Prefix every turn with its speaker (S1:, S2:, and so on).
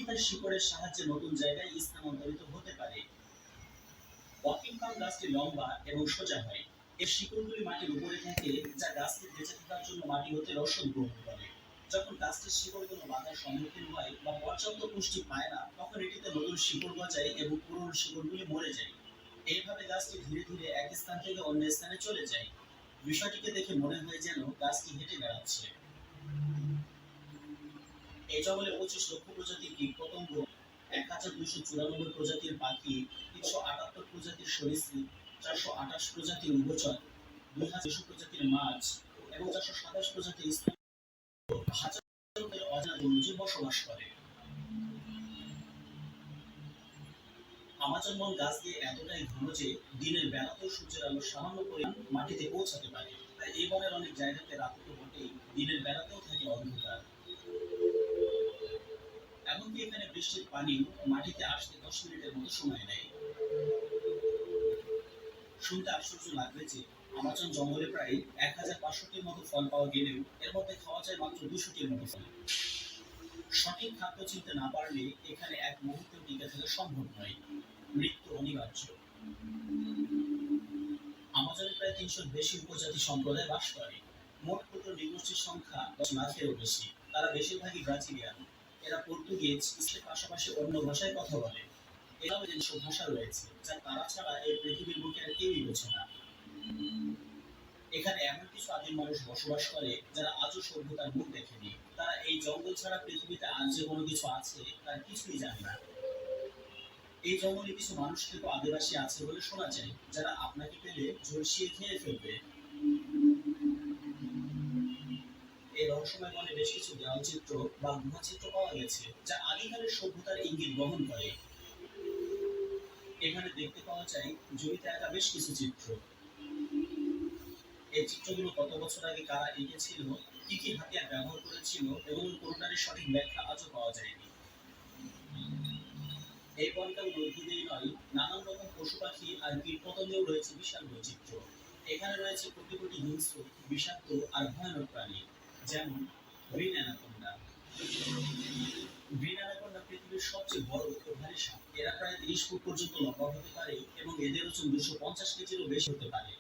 S1: তার শিকড়ের সাহায্যে নতুন জায়গায় স্থানান্তরিত হতে পারে। ওয়াকিং পাম গাছটি লম্বা এবং সোজা হয়। এর শিকড়গুলি মাটির উপরে থাকে, যা গাছটি বেঁচে থাকার জন্য মাটি হতে রসদ গ্রহণ করে। যখন গাছটির শিকড়গুলো বাধার সম্মুখীন হয় বা পর্যাপ্ত পুষ্টি পায় না, তখন এটিতে নতুন শিকড় গজায় এবং পুরনো শিকড়গুলি মরে যায়। এইভাবে গাছটি ধীরে ধীরে এক স্থান থেকে অন্য স্থানে চলে যায়। বিষয়টিকে দেখে মনে হয় যেন গাছটি হেঁটে বেড়াচ্ছে। এই জঙ্গলে 25 লক্ষ প্রজাতির কীটপতঙ্গ, 1294 প্রজাতির পাখি, 378 প্রজাতির সরীসৃপ, 428 প্রজাতির উভচর, 2200 প্রজাতির মাছ এবং 427 প্রজাতির হাজার অজানা বন্যজীব বসবাস করে। আমাজন বন গাছ দিয়ে এতটাই ঘন যে দিনের বেলাতেও সূর্যের আলো সামান্য পরিমাণ মাটিতে পৌঁছাতে পারে। তাই এই বনের অনেক জায়গাতে রাতে তো বটেই, দিনের বেলাতেও থাকে অন্ধকার। এমনকি এখানে বৃষ্টির পানি মাটিতে আসতে 10 মিনিটের মতো সময় নেয়। শুনতে আশ্চর্য লাগবে যে আমাজন জঙ্গলে প্রায় 1500টির মতো ফল পাওয়া গেলেও এর মধ্যে খাওয়া যায় মাত্র 200টির মতো ফল। সঠিক খাদ্য চিনতে না পারলে এখানে এক মুহূর্তেও টিকে থাকা সম্ভব নয়, মৃত্যু অনিবার্য। আমাজনে প্রায় 300-র বেশি উপজাতি সম্প্রদায় বাস করে। মোট ক্ষুদ্র নৃগোষ্ঠীর সংখ্যা 10 লাখেরও বেশি। তারা বেশিরভাগই ব্রাজিলিয়ান। এরা পর্তুগিজ, স্পেনের পাশাপাশি অন্য ভাষায় কথা বলে। এরাও নিজস্ব ভাষা রয়েছে, যা তারা ছাড়া এই পৃথিবীর বুকে আর কেউই বোঝে না। এখানে এমন কিছু আদিম মানুষ বসবাস করে যারা আজও সভ্যতার মুখ দেখেনি। তারা এই জঙ্গল ছাড়া পৃথিবীতে আর যে কোনো কিছু আছে তার কিছুই জানে না। এই জঙ্গলে কিছু মানুষ থেকে আদিবাসী আছে বলে শোনা যায়, যারা আপনাকে পেলে ঝলসিয়ে খেয়ে ফেলবে। এই রহস্যময় বনে বেশ কিছু দেওয়ালচিত্র বা গুহাচিত্র পাওয়া গেছে, যা আগেকালের সভ্যতার ইঙ্গিত বহন করে। এখানে দেখতে পাওয়া যায় জমিতে আঁকা বেশ কিছু চিত্র। এই চিত্রগুলো কত বছর আগে কারা এঁকেছিল, কি কি হাতিয়ার ব্যবহার করেছিল এবং কোনটারই সঠিক ব্যাখ্যা আজও পাওয়া যায়নি। এই বনটা উদ্ভিদেই নয়, নানান রকম পশু পাখি আর কীটপতঙ্গেও রয়েছে বিশাল বৈচিত্র্য। এখানে রয়েছে কোটি কোটি হিংস্র, বিষাক্ত আর ভয়ানক প্রাণী, যেমন গ্রিন অ্যানাকোন্ডা। গ্রিন অ্যানাকোন্ডা পৃথিবীর সবচেয়ে বড় ও ভারী সাপ। এরা প্রায় 30 ফুট পর্যন্ত লম্বা হতে পারে এবং এদের ওজন 250 কেজিরও বেশি হতে পারে।